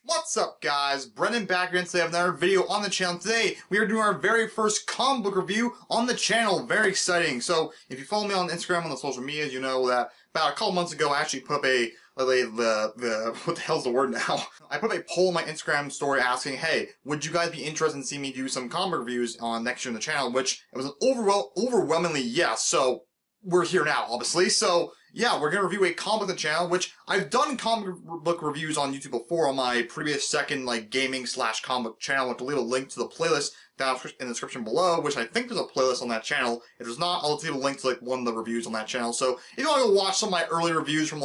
What's up, guys? Brendan back again today with another video on the channel. Today, we are doing our very first comic book review on the channel. Very exciting. So, if you follow me on Instagram, on the social media, you know that about a couple months ago, I actually put up what the hell's the word now? I put up a poll on my Instagram story asking, hey, would you guys be interested in seeing me do some comic reviews on next year on the channel? Which, it was an overwhelmingly yes, so we're here now, obviously. So, yeah, we're going to review a comic book on the channel, which I've done comic book reviews on YouTube before on my previous second, gaming/comic book channel. I'll leave a link to the playlist down in the description below, which I think there's a playlist on that channel. If there's not, I'll leave a link to, one of the reviews on that channel. So, if you want to go watch some of my early reviews from,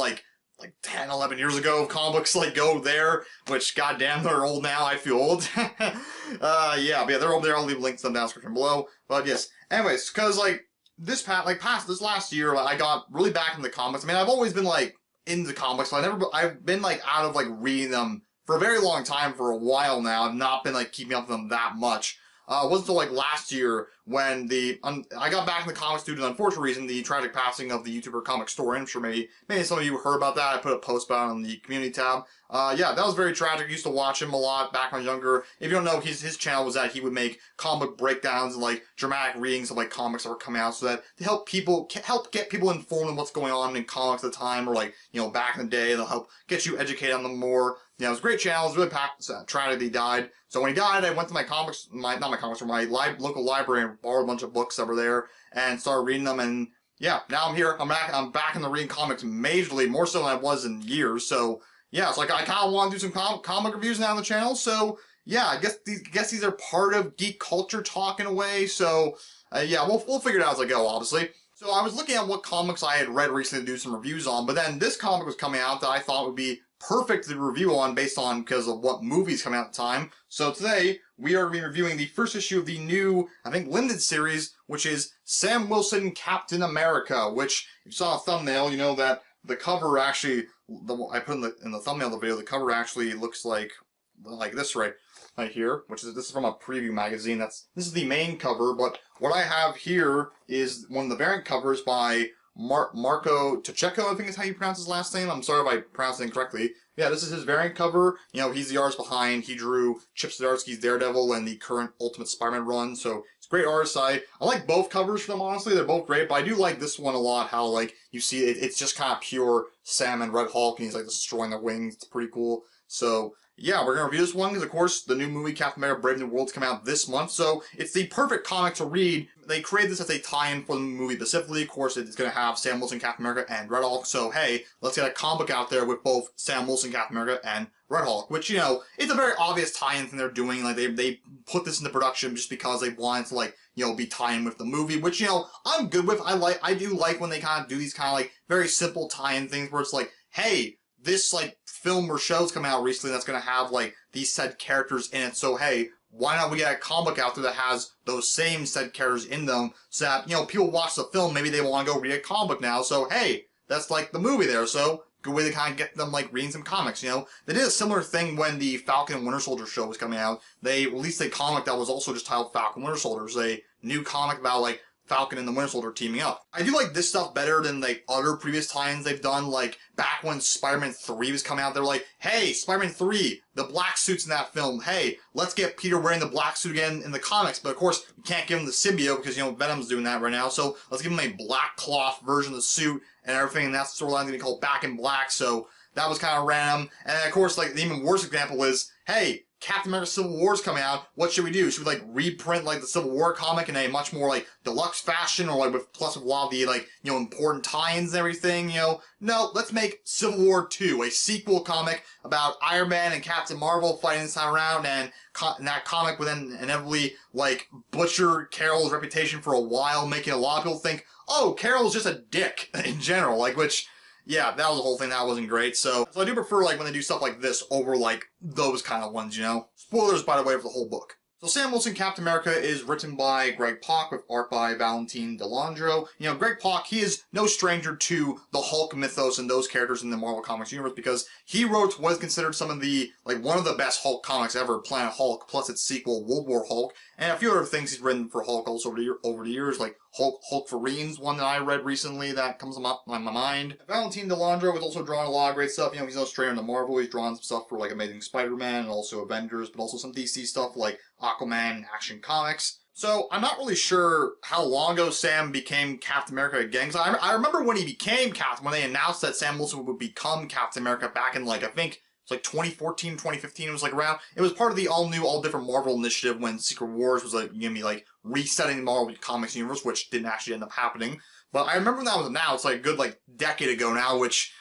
10, 11 years ago of comic books, go there, which, goddamn, they're old now, I feel old. Yeah, but yeah, they're over there, I'll leave links to them down in the description below. But, yes, anyways, because, this last year, I got really back into the comics. I mean, I've always been, into comics, but I've been, out of, reading them for a very long time, for a while now. I've not been, keeping up with them that much. It wasn't until, last year when I got back in the comics due to an unfortunate reason, the tragic passing of the YouTuber Comic Store. I'm sure maybe some of you heard about that. I put a post about it on the community tab. Yeah, that was very tragic. I used to watch him a lot back when I was younger. If you don't know, his channel was that he would make comic breakdowns and, dramatic readings of, comics that were coming out so that to help get people informed on what's going on in comics at the time or, back in the day. They'll help get you educated on them more. Yeah, it was a great channel. It was really tragic that he died. So when he died, I went to my local library and borrowed a bunch of books that were there and started reading them. And yeah, now I'm here. I'm back in the reading comics majorly, more so than I was in years. So yeah, it's I kind of want to do some comic reviews now on the channel. So yeah, I guess these are part of geek culture talk in a way. So yeah, we'll figure it out as I go, obviously. So I was looking at what comics I had read recently to do some reviews on, but then this comic was coming out that I thought would be perfect to review on because of what movies come out at the time. So today, we are reviewing the first issue of the new, I think, limited series, which is Sam Wilson Captain America, which, if you saw a thumbnail, you know that the cover actually, I put in the thumbnail of the video, the cover actually looks like this right here, this is from a preview magazine. This is the main cover, but what I have here is one of the variant covers by Marco Pacheco, I think is how you pronounce his last name. I'm sorry if I pronounced it incorrectly. Yeah, this is his variant cover. You know, he's the artist behind. He drew Chip Zdarsky's Daredevil and the current Ultimate Spider-Man run, so it's a great artist. I like both covers for them, honestly. They're both great, but I do like this one a lot, how, you see it's just kind of pure Sam and Red Hulk, and he's, destroying their wings. It's pretty cool. So, yeah, we're going to review this one because, of course, the new movie Captain America Brave New World's come out this month, so it's the perfect comic to read. They created this as a tie-in for the movie specifically. Of course, it's going to have Sam Wilson, Captain America, and Red Hulk, so hey, let's get a comic book out there with both Sam Wilson, Captain America, and Red Hulk, which, it's a very obvious tie-in thing they're doing. They put this into production just because they wanted to, be tie-in with the movie, which, I'm good with. I do like when they kind of do these kind of, very simple tie-in things where it's hey, this, film or show's come out recently that's going to have, these said characters in it, so hey, why not we get a comic out there that has those same said characters in them, so that, people watch the film, maybe they want to go read a comic book now, so hey, that's the movie there, so good way to kind of get them, reading some comics, They did a similar thing when the Falcon and Winter Soldier show was coming out. They released a comic that was also just titled Falcon Winter Soldier. It was a new comic about, Falcon and the Winter Soldier teaming up. I do like this stuff better than, other previous tie-ins they've done, back when Spider-Man 3 was coming out, they were hey, Spider-Man 3, the black suit's in that film, hey, let's get Peter wearing the black suit again in the comics, but of course, we can't give him the symbiote because, Venom's doing that right now, so let's give him a black cloth version of the suit and everything, and that's the storyline going to be called Back in Black, so that was kind of random, and of course, the even worse example is, hey, Captain America Civil War's coming out, what should we do? Should we, reprint, the Civil War comic in a much more, deluxe fashion, or, with a lot of the, important tie-ins and everything, No, let's make Civil War 2, a sequel comic about Iron Man and Captain Marvel fighting this time around, and that comic would then inevitably, butcher Carol's reputation for a while, making a lot of people think, oh, Carol's just a dick, in general, which... Yeah, that was the whole thing. That wasn't great. So I do prefer, when they do stuff like this over, those kind of ones, Spoilers, by the way, for the whole book. So Sam Wilson Captain America is written by Greg Pak with art by Valentin Delandro. You know, Greg Pak, he is no stranger to the Hulk mythos and those characters in the Marvel Comics universe because he wrote what is considered some of the, like, one of the best Hulk comics ever, Planet Hulk, plus its sequel, World War Hulk, and a few other things he's written for Hulk also over the years, like Hulk Firene's one that I read recently that comes up in my mind. Valentin Delandro has also drawn a lot of great stuff. You know, he's no stranger to Marvel. He's drawn some stuff for, like, Amazing Spider-Man and also Avengers, but also some DC stuff like Aquaman, Action Comics. So I'm not really sure how long ago Sam became Captain America again, because I remember when he became Captain, when they announced that Sam Wilson would become Captain America back in, like, I think it's like 2014, 2015, it was like around, it was part of the all new, all different Marvel initiative when Secret Wars was like, gonna be like resetting the Marvel Comics universe, which didn't actually end up happening. But I remember when that was now, it's like a good like decade ago now, which,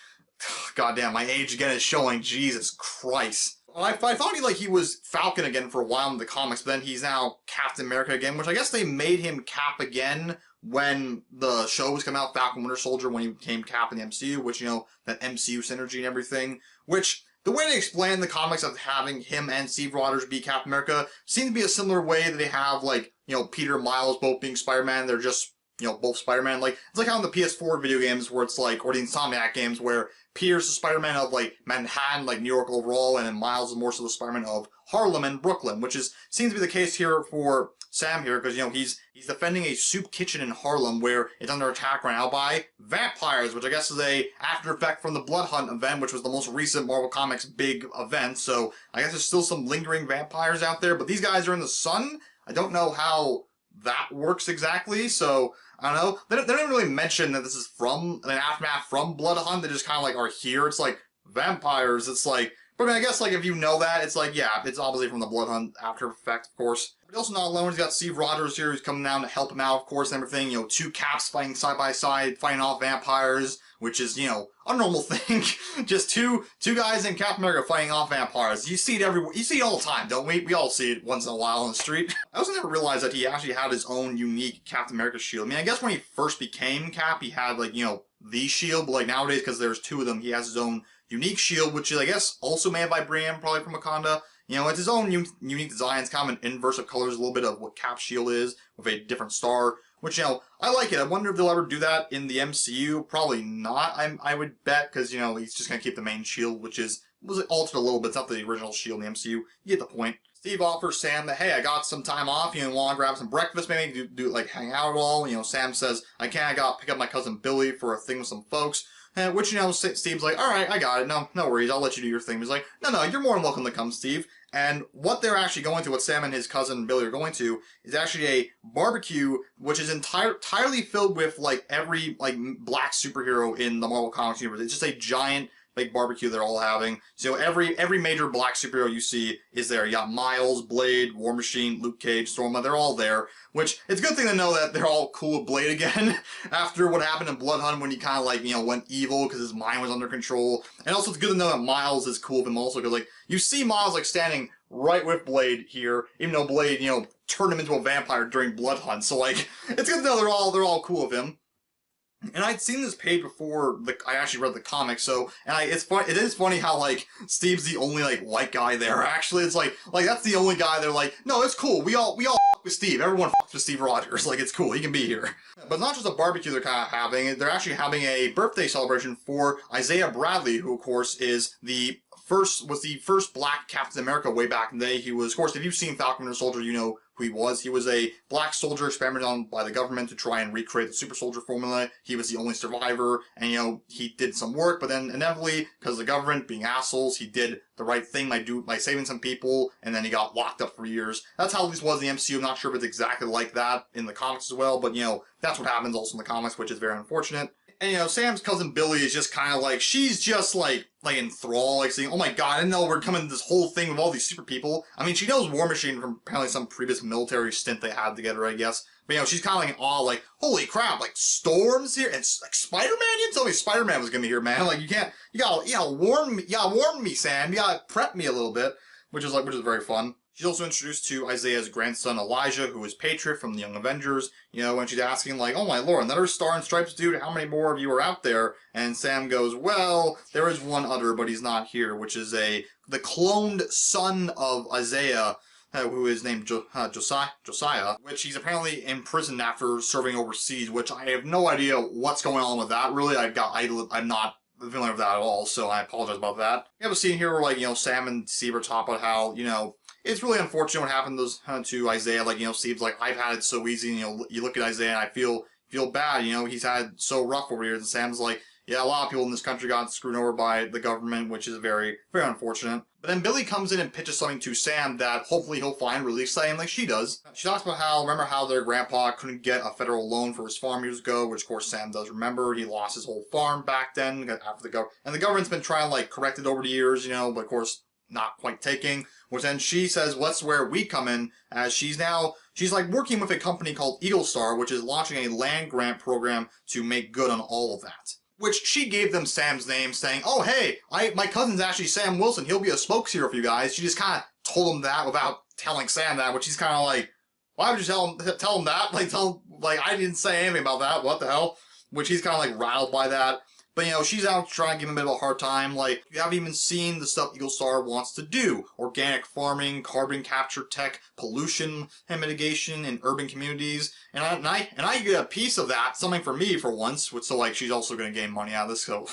goddamn, my age again is showing, Jesus Christ. I thought he was Falcon again for a while in the comics, but then he's now Captain America again, which I guess they made him Cap again when the show was coming out, Falcon Winter Soldier, when he became Cap in the MCU, which, you know, that MCU synergy and everything, which the way they explain the comics of having him and Steve Rogers be Captain America seems to be a similar way that they have, like, you know, Peter and Miles both being Spider-Man. They're just, you know, both Spider-Man. Like, it's like how in the PS4 video games where it's like, or the Insomniac games where Peter's the Spider-Man of, like, Manhattan, like, New York overall, and then Miles is more so the Spider-Man of Harlem and Brooklyn, which seems to be the case here for Sam here, because, you know, he's defending a soup kitchen in Harlem where it's under attack right now by vampires, which I guess is a after effect from the Blood Hunt event, which was the most recent Marvel Comics big event, so I guess there's still some lingering vampires out there, but these guys are in the sun. I don't know how that works exactly, so I don't know. They don't even really mention that this is from an aftermath from Blood Hunt. They just kind of like are here. It's like vampires. It's like, but I mean, I guess like if you know that, it's like, yeah, it's obviously from the Blood Hunt after effect, of course. But he's also not alone. He's got Steve Rogers here who's coming down to help him out, of course, and everything. You know, two Caps fighting side by side, fighting off vampires, which is, you know, a normal thing. Just two guys in Captain America fighting off vampires. You see it everywhere. You see it all the time, don't we? We all see it once in a while on the street. I also never realized that he actually had his own unique Captain America shield. I mean, I guess when he first became Cap, he had, like, you know, the shield, but like nowadays, because there's two of them, he has his own unique shield, which is, I guess, also made by Briam, probably from Wakanda. You know, it's his own unique design. It's kind of an inverse of colors, a little bit of what Cap's shield is, with a different star, which, you know, I like it. I wonder if they'll ever do that in the MCU. Probably not, I would bet, because, you know, he's just going to keep the main shield, which was altered a little bit. It's not the original shield in the MCU. You get the point. Steve offers Sam that, hey, I got some time off, you know, want to grab some breakfast, maybe do like, hang out at all. You know, Sam says, I can't, I got to pick up my cousin Billy for a thing with some folks. Which, you know, Steve's like, alright, I got it, no worries, I'll let you do your thing. He's like, no, you're more than welcome to come, Steve. And what they're actually going to, what Sam and his cousin Billy are going to, is actually a barbecue, which is entirely filled with, like, every, like, black superhero in the Marvel Comics universe. It's just a giant, big barbecue they're all having. So every major black superhero you see is there. You got Miles, Blade, War Machine, Luke Cage, Storm, they're all there. Which, it's a good thing to know that they're all cool with Blade again after what happened in Blood Hunt when he kind of, like, you know, went evil because his mind was under control. And also it's good to know that Miles is cool with him also, because, like, you see Miles, like, standing right with Blade here, even though Blade, you know, turned him into a vampire during Blood Hunt. So, like, it's good to know they're all cool with him. And I'd seen this page before I actually read the comic, so, and it is funny how, like, Steve's the only, like, white guy there, actually. It's like, that's the only guy they're like, no, it's cool, we all fuck with Steve, everyone fucks with Steve Rogers, like, it's cool, he can be here. But it's not just a barbecue they're kind of having, they're actually having a birthday celebration for Isaiah Bradley, who, of course, was the first black Captain America way back in the day. He was, of course, if you've seen Falcon Winter Soldier, you know who he was. He was a black soldier experimented on by the government to try and recreate the super soldier formula. He was the only survivor, and, you know, he did some work, but then inevitably, because the government being assholes, he did the right thing by saving some people, and then he got locked up for years. That's how this was in the MCU. I'm not sure if it's exactly like that in the comics as well, but, you know, that's what happens also in the comics, which is very unfortunate. And, you know, Sam's cousin Billy is just kind of like, she's just like enthralled, like saying, oh my god, I didn't know we're coming to this whole thing with all these super people. I mean, she knows War Machine from apparently some previous military stint they had together, I guess. But, you know, she's kind of like in awe, like, holy crap, like, Storm's here, and, like, Spider-Man? You didn't tell me Spider-Man was gonna be here, man. Like, you gotta warn me, Sam. You gotta prep me a little bit, which is very fun. She's also introduced to Isaiah's grandson, Elijah, who is Patriot from the Young Avengers, you know, when she's asking, like, oh my lord, another Star and Stripes dude, how many more of you are out there? And Sam goes, well, there is one other, but he's not here, which is the cloned son of Isaiah, who is named Josiah, which he's apparently imprisoned after serving overseas, which I have no idea what's going on with that. Really, I'm not familiar with that at all, so I apologize about that. We have a scene here where, like, Sam and Steve are talking about how, it's really unfortunate what happened to Isaiah. Like, Steve's like, I've had it so easy, and, you look at Isaiah and I feel bad, he's had it so rough over here. And Sam's like, yeah, a lot of people in this country got screwed over by the government, which is very, very unfortunate. But then Billy comes in and pitches something to Sam that hopefully he'll find really exciting, like she does. She talks about remember how their grandpa couldn't get a federal loan for his farm years ago, which of course Sam does remember. He lost his whole farm back then after the government, and the government's been trying to like correct it over the years, but of course not quite taking. Which then she says, well, that's where we come in, as she's like working with a company called Eagle Star, which is launching a land grant program to make good on all of that. Which she gave them Sam's name, saying, oh, hey, my cousin's actually Sam Wilson. He'll be a spokeshero for you guys. She just kind of told him that without telling Sam that, which he's kind of like, why would you tell him that? Like, I didn't say anything about that. What the hell? Which he's kind of like rattled by that. But, she's out trying to give him a bit of a hard time. Like, you haven't even seen the stuff Eagle Star wants to do. Organic farming, carbon capture tech, pollution mitigation in urban communities. And I get a piece of that, something for me for once. So, like, she's also going to gain money out of this, so...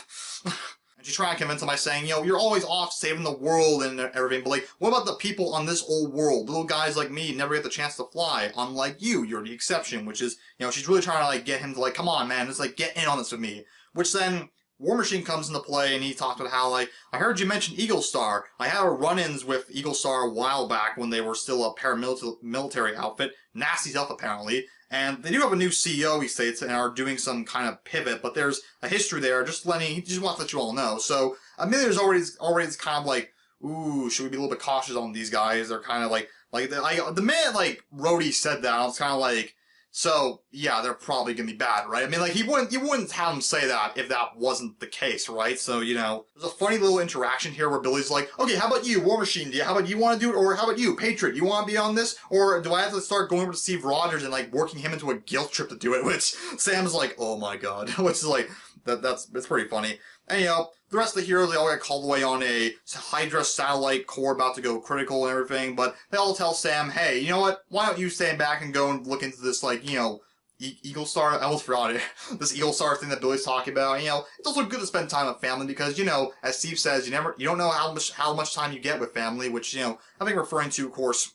And she's trying to convince him by saying, you're always off saving the world and everything, but, like, what about the people on this old world? Little guys like me never get the chance to fly. Unlike you're the exception, which is, she's really trying to, like, get him to, like, come on, man, just, like, get in on this with me. Which then... War Machine comes into play, and he talks about how, like, I heard you mention Eagle Star. I had a run-ins with Eagle Star a while back when they were still a paramilitary outfit. Nasty stuff, apparently. And they do have a new CEO, he states, and are doing some kind of pivot, but there's a history there. He just wants to let you all know. So, there's already kind of like, ooh, should we be a little bit cautious on these guys? They're kind of like the minute, like, Rhodey said that, I was kind of like, so, yeah, they're probably gonna be bad, right? I mean, like, you wouldn't have him say that if that wasn't the case, right? So, there's a funny little interaction here where Billy's like, okay, how about you, War Machine? How about you want to do it? Or how about you, Patriot? You want to be on this? Or do I have to start going over to Steve Rogers and, like, working him into a guilt trip to do it? Which Sam's like, oh my god. Which is like, it's pretty funny. And, the rest of the heroes, they all get called away on a Hydra satellite core about to go critical and everything, but they all tell Sam, hey, you know what? Why don't you stand back and go and look into this, like, Eagle Star? I almost forgot it. This Eagle Star thing that Billy's talking about. It's also good to spend time with family because, as Steve says, you don't know how much time you get with family, which, I think referring to, of course,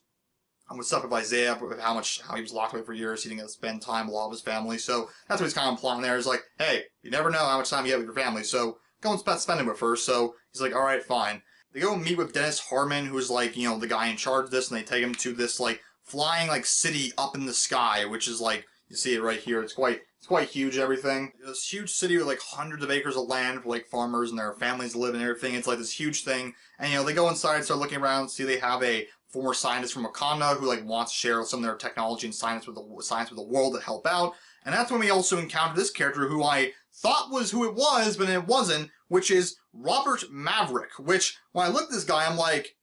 with stuff with Isaiah, with how he was locked away for years, he didn't get to spend time with a lot of his family. So that's what he's kind of implying there. Is like, hey, you never know how much time you get with your family, so go and spend it with her. So he's like, all right, fine. They go and meet with Dennis Harmon, who's like, the guy in charge of this, and they take him to this like flying like city up in the sky, which is like, you see it right here. It's quite huge, everything. This huge city with like hundreds of acres of land for like farmers and their families live and everything. It's like this huge thing. And they go inside and start looking around, see they have a former scientist from Wakanda who like wants to share some of their technology and science with the world to help out. And that's when we also encounter this character who I thought was who it was, but it wasn't, which is Robert Maverick. Which, when I look at this guy, I'm like,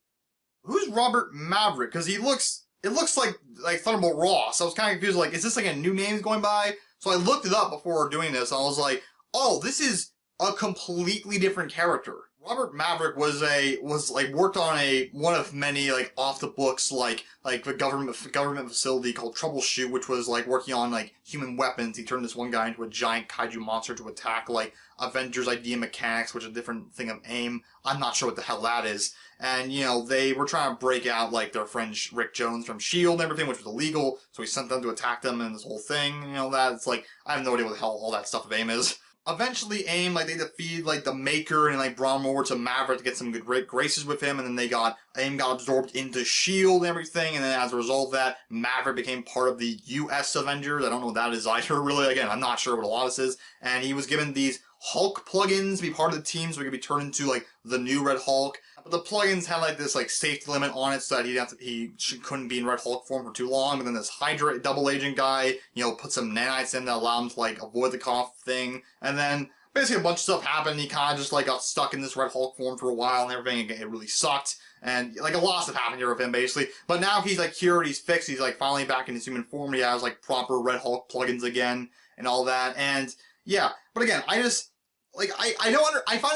who's Robert Maverick? Because it looks like Thunderbolt Ross. I was kind of confused, like, is this like a new name going by? So I looked it up before doing this, and I was like, oh, this is a completely different character. Robert Maverick worked on one of many like off the books like a government facility called Troubleshoot, which was like working on like human weapons. He turned this one guy into a giant kaiju monster to attack like Avengers Idea Mechanics, which is a different thing of AIM. I'm not sure what the hell that is. And they were trying to break out like their friend Rick Jones from S.H.I.E.L.D. and everything, which was illegal. So he sent them to attack them and this whole thing. That it's like I have no idea what the hell all that stuff of AIM is. Eventually, AIM, like, they defeated, like, the Maker and, like, brought him over to Maverick to get some good graces with him, and then AIM got absorbed into S.H.I.E.L.D. and everything, and then as a result of that, Maverick became part of the U.S. Avengers. I don't know what that is either, really. Again, I'm not sure what a lot of this is. And he was given these Hulk plugins to be part of the team so he could be turned into, like, the new Red Hulk. But the plugins had, like, this, like, safety limit on it so that he couldn't be in Red Hulk form for too long. But then this Hydra double agent guy, put some nanites in that allowed him to, like, avoid the cough thing. And then basically a bunch of stuff happened. He kind of just, like, got stuck in this Red Hulk form for a while and everything. It really sucked. And, like, a lot of stuff happened here with him, basically. But now he's, like, cured, he's fixed, he's, like, finally back in his human form. He has, like, proper Red Hulk plugins again and all that. And, yeah. But again, I find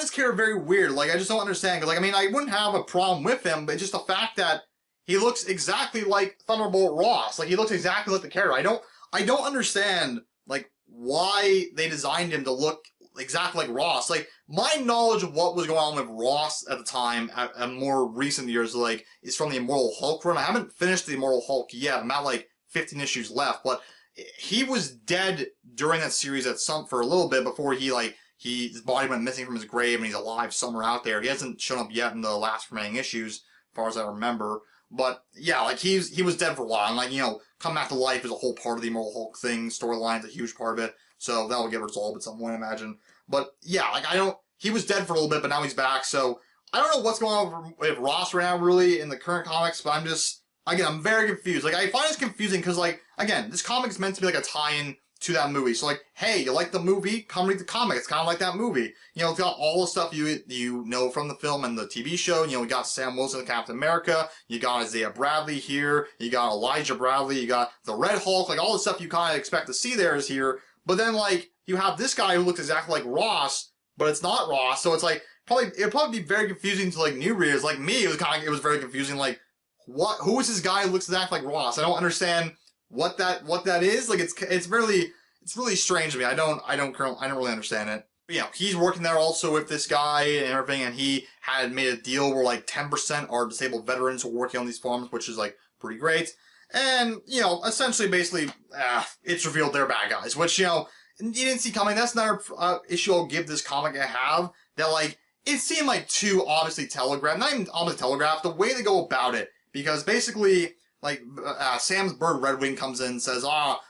this character very weird. Like, I just don't understand. Because, like, I mean, I wouldn't have a problem with him, but just the fact that he looks exactly like Thunderbolt Ross. Like, he looks exactly like the character. I don't understand, like, why they designed him to look exactly like Ross. Like, my knowledge of what was going on with Ross at the time, at more recent years, like, is from the Immortal Hulk run. I haven't finished the Immortal Hulk yet. I'm at, like, 15 issues left, but he was dead during that series for a little bit before his body went missing from his grave and he's alive somewhere out there. He hasn't shown up yet in the last remaining issues, as far as I remember. But yeah, like he was dead for a while, and like, you know, come back to life is a whole part of the Immortal Hulk thing. Storyline's a huge part of it, so that will get resolved at some point, I imagine. But yeah, like he was dead for a little bit, but now he's back. So I don't know what's going on with Ross right now, really, in the current comics. But I'm very confused. Like, I find this confusing because, like, again, this comic is meant to be like a tie-in to that movie. So, like, hey, you like the movie? Come read the comic. It's kind of like that movie. You know, it's got all the stuff you know from the film and the TV show. You know, we got Sam Wilson and Captain America. You got Isaiah Bradley here. You got Elijah Bradley. You got the Red Hulk. Like, all the stuff you kind of expect to see there is here. But then, like, you have this guy who looks exactly like Ross, but it's not Ross. So it's like, it'd probably be very confusing to, like, new readers. Like me, it was very confusing. Like, who is this guy who looks exactly like Ross? I don't understand what that is. Like, it's really strange to me. I don't really understand it. But yeah, he's working there also with this guy and everything, and he had made a deal where like 10% are disabled veterans who are working on these farms, which is like pretty great. And, you know, essentially, basically, it's revealed they're bad guys, which, you know, you didn't see coming. That's another issue I'll give this comic a have, that, like, it seemed like too obviously telegraphed. Not even obviously telegraphed, the way they go about it. Because basically, like, Sam's bird Redwing comes in and says,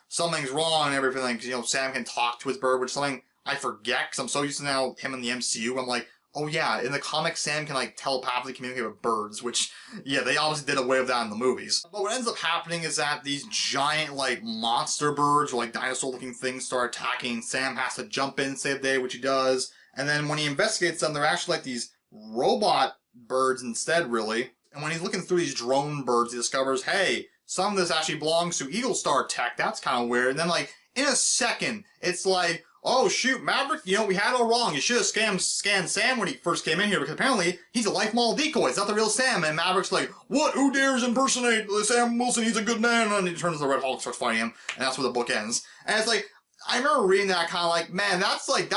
something's wrong and everything. Because, you know, Sam can talk to his bird, which is something I forget, because I'm so used to now him in the MCU. I'm like, oh yeah, in the comics, Sam can, like, telepathically communicate with birds, which, yeah, they obviously did away with that in the movies. But what ends up happening is that these giant, like, monster birds, or, like, dinosaur-looking things start attacking. Sam has to jump in, save the day, which he does. And then when he investigates them, they're actually, like, these robot birds instead, really. And when he's looking through these drone birds, he discovers, hey, some of this actually belongs to Eagle Star Tech. That's kind of weird. And then, like, in a second, it's like, oh, shoot, Maverick, you know, we had it all wrong. You should have scanned Sam when he first came in here, because apparently he's a life model decoy. It's not the real Sam. And Maverick's like, what? Who dares impersonate Sam Wilson? He's a good man. And he turns to the Red Hulk, starts fighting him. And that's where the book ends. And it's like, I remember reading that kind of like, man, that was like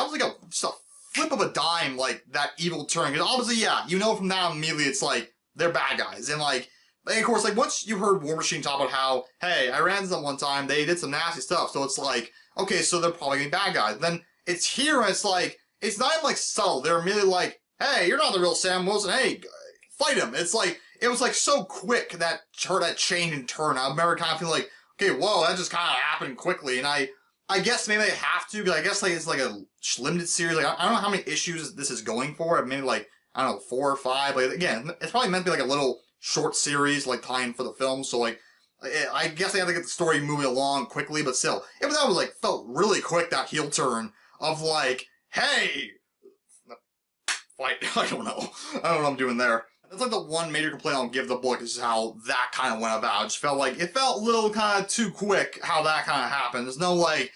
just a flip of a dime, like, that evil turn. Because obviously, yeah, you know from that immediately it's like, they're bad guys. And like, and of course, like, once you heard War Machine talk about how, hey, I ran into them one time, they did some nasty stuff, so it's like, okay, so they're probably gonna be bad guys. Then it's here, and it's like, it's not even like subtle. They're immediately like, hey, you're not the real Sam Wilson, hey, fight him. It's like, it was like so quick, that change and turn. I remember kind of feeling like, okay, whoa, that just kind of happened quickly, and I guess maybe they have to, because I guess like it's like a limited series. Like, I don't know how many issues this is going for. Maybe like, I don't know, 4 or 5. Like, again, it's probably meant to be like a little short series, like, tie-in for the film. So, like, I guess they have to get the story moving along quickly, but still, that was like, felt really quick, that heel turn of like, hey, fight. I don't know what I'm doing there. That's like the one major complaint I'll give the book, is how that kind of went about. It just felt like, it felt a little kind of too quick how that kind of happened. There's no like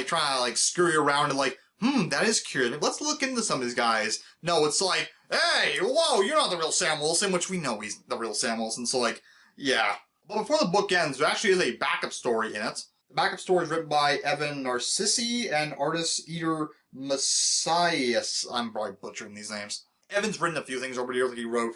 trying to like scurry around and like, that is curious. Let's look into some of these guys. No, it's like, hey, whoa, you're not the real Sam Wilson, which we know he's the real Sam Wilson, so like, yeah. But before the book ends, there actually is a backup story in it. The backup story is written by Evan Narcissi and artist Eder Messias. I'm probably butchering these names. Evan's written a few things over the years. Like, he wrote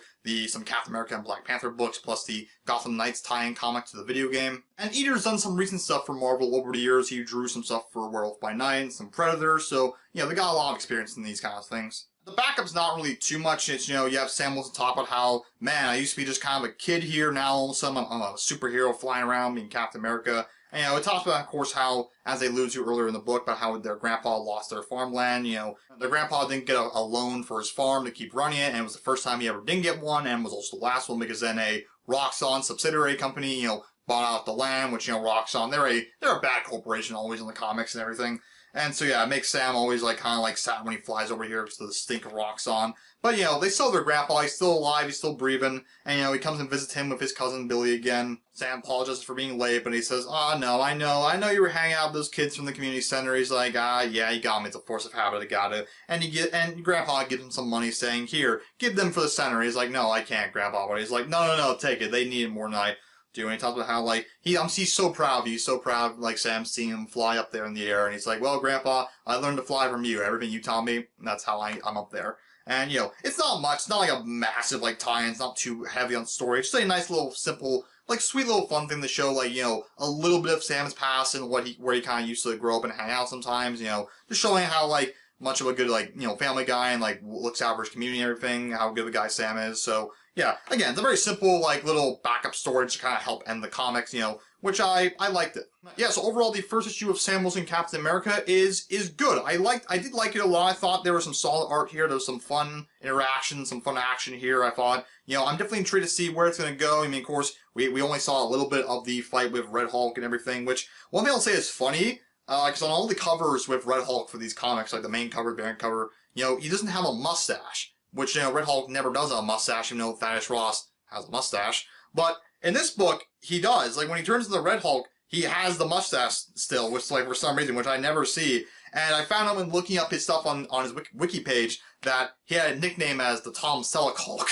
some Captain America and Black Panther books, plus the Gotham Knights tie-in comic to the video game. And Eder's done some recent stuff for Marvel over the years. He drew some stuff for Werewolf by Night and some Predator, so, you know, they got a lot of experience in these kind of things. The backup's not really too much. It's, you know, you have Sam Wilson talk about how, man, I used to be just kind of a kid here, now all of a sudden I'm a superhero flying around being Captain America. And, you know, it talks about, of course, how, as they allude to earlier in the book, about how their grandpa lost their farmland. You know, their grandpa didn't get a loan for his farm to keep running it, and it was the first time he ever didn't get one, and was also the last one, because then a Roxxon subsidiary company, you know, bought out the land, which, you know, Roxxon, they're a bad corporation always in the comics and everything. And so, yeah, it makes Sam always, like, kind of, like, sad when he flies over here because of the stink of Roxxon. But, you know, they still have their grandpa. He's still alive. He's still breathing. And, you know, he comes and visits him with his cousin Billy again. Sam apologizes for being late, but he says, "Oh, no, I know you were hanging out with those kids from the community center." He's like, yeah, you got me. It's a force of habit. I got it. And Grandpa gives him some money saying, "Here, give them for the center." He's like, "No, I can't, Grandpa." But he's like, no, take it. They need it more than I do. And he talks about how, like, he's so proud of you, so proud, like, Sam seeing him fly up there in the air. And he's like, "Well, Grandpa, I learned to fly from you. Everything you taught me, that's how I'm up there." And, you know, it's not much. It's not like a massive, like, tie-in. It's not too heavy on story. It's just a nice little, simple, like, sweet little fun thing to show, like, you know, a little bit of Sam's past and where he kind of used to grow up and hang out sometimes, you know, just showing how, like, much of a good, like, you know, family guy and, like, looks out for his community and everything, how good of a guy Sam is. So, yeah, again, it's a very simple, like, little backup story to kind of help end the comics, you know, which I liked it. Yeah, so overall, the first issue of Sam Wilson Captain America is good. I did like it a lot. I thought there was some solid art here. There was some fun interaction, some fun action here, I thought. You know, I'm definitely intrigued to see where it's going to go. I mean, of course, we only saw a little bit of the fight with Red Hulk and everything, which one thing I'll say is funny, because on all the covers with Red Hulk for these comics, like the main cover, variant cover, you know, he doesn't have a mustache, which, you know, Red Hulk never does have a mustache, even though Thaddeus Ross has a mustache. But in this book, he does. Like, when he turns into the Red Hulk, he has the mustache still, which, like, for some reason, which I never see. And I found out when looking up his stuff on his wiki page that he had a nickname as the Tom Selleck Hulk,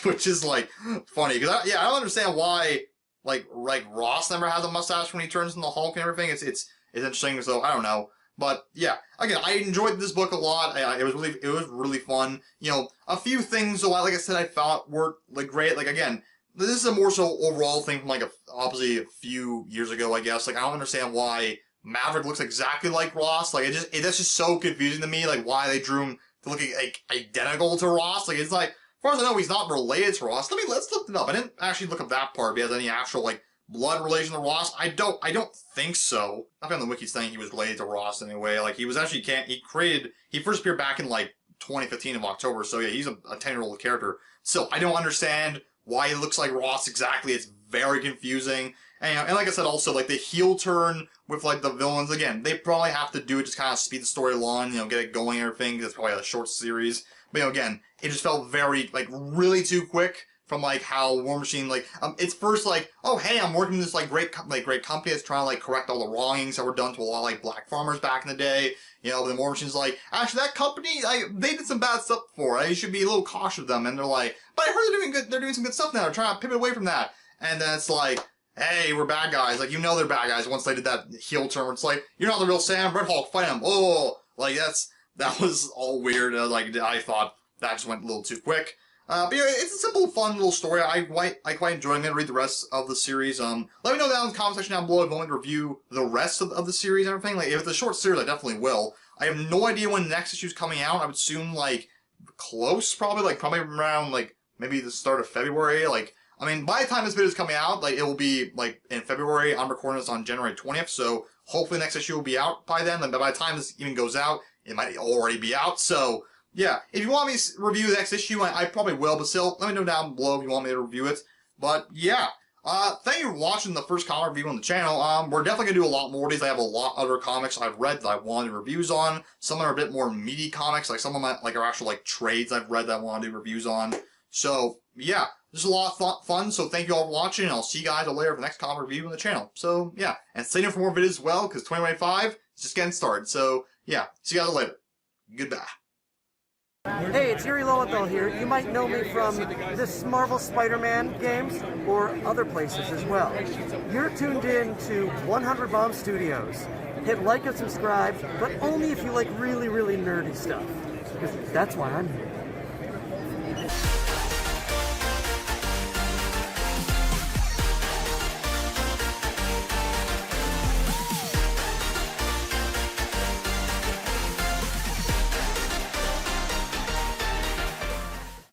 which is, like, funny. Because, I don't understand why, like Ross never has a mustache when he turns into the Hulk and everything. It's interesting, so I don't know. But yeah, again, I enjoyed this book a lot. It was really fun. You know, a few things, though, like I said, I thought were, like, great. Like, again, this is a more so overall thing from, like, obviously a few years ago, I guess. Like, I don't understand why Maverick looks exactly like Ross. Like, that's just so confusing to me. Like, why they drew him to look like identical to Ross. Like, it's like, as far as I know, he's not related to Ross. Let's look it up. I didn't actually look up that part. If he has any actual, like, blood relation to Ross. I don't think so. I found the wiki saying he was related to Ross anyway. Like, he was actually he first appeared back in, like, 2015 of October. So yeah, he's a 10-year-old character. So I don't understand why he looks like Ross exactly. It's very confusing. And like I said, also, like, the heel turn with, like, the villains, again, they probably have to do it, just kind of speed the story along, you know, get it going and everything, because it's probably a short series. But, you know, again, it just felt very, like, really too quick from, like, how War Machine, like, it's first, like, oh, hey, I'm working with this, like, great company that's trying to, like, correct all the wrongings that were done to a lot of, like, black farmers back in the day. You know, then War Machine's like, actually, that company, they did some bad stuff before. You should be a little cautious of them. And they're like, but I heard they're doing some good stuff now. They're trying to pivot away from that. And then it's like, hey, we're bad guys. Like, you know they're bad guys once they did that heel turn. It's like, you're not the real Sam. Red Hulk, fight him. Oh, like, that was all weird. I thought that just went a little too quick. But yeah, it's a simple, fun little story. I quite enjoy it. I'm gonna read the rest of the series. Let me know down in the comment section down below if you want me to review the rest of the series and everything. Like, if it's a short series, I definitely will. I have no idea when the next issue is coming out. I would assume, like, probably around, like, maybe the start of February. Like, I mean, by the time this video is coming out, like, it will be, like, in February. I'm recording this on January 20th, so hopefully the next issue will be out by then. But by the time this even goes out, it might already be out, so yeah, if you want me to review the next issue, I probably will, but still, let me know down below if you want me to review it. But yeah, thank you for watching the first comic review on the channel. We're definitely going to do a lot more of these. I have a lot of other comics I've read that I wanted reviews on. Some are a bit more meaty comics, like some of them are actual, like, trades I've read that I want to do reviews on. So yeah, this is a lot of fun, so thank you all for watching, and I'll see you guys later for the next comic review on the channel. So yeah, and stay tuned for more videos as well, because 2025 is just getting started. So yeah, see you guys later. Goodbye. Hey, it's Yuri Lowenthal here. You might know me from this Marvel Spider-Man games or other places as well. You're tuned in to 100 Bomb Studios. Hit like and subscribe, but only if you like really, really nerdy stuff. Because that's why I'm here.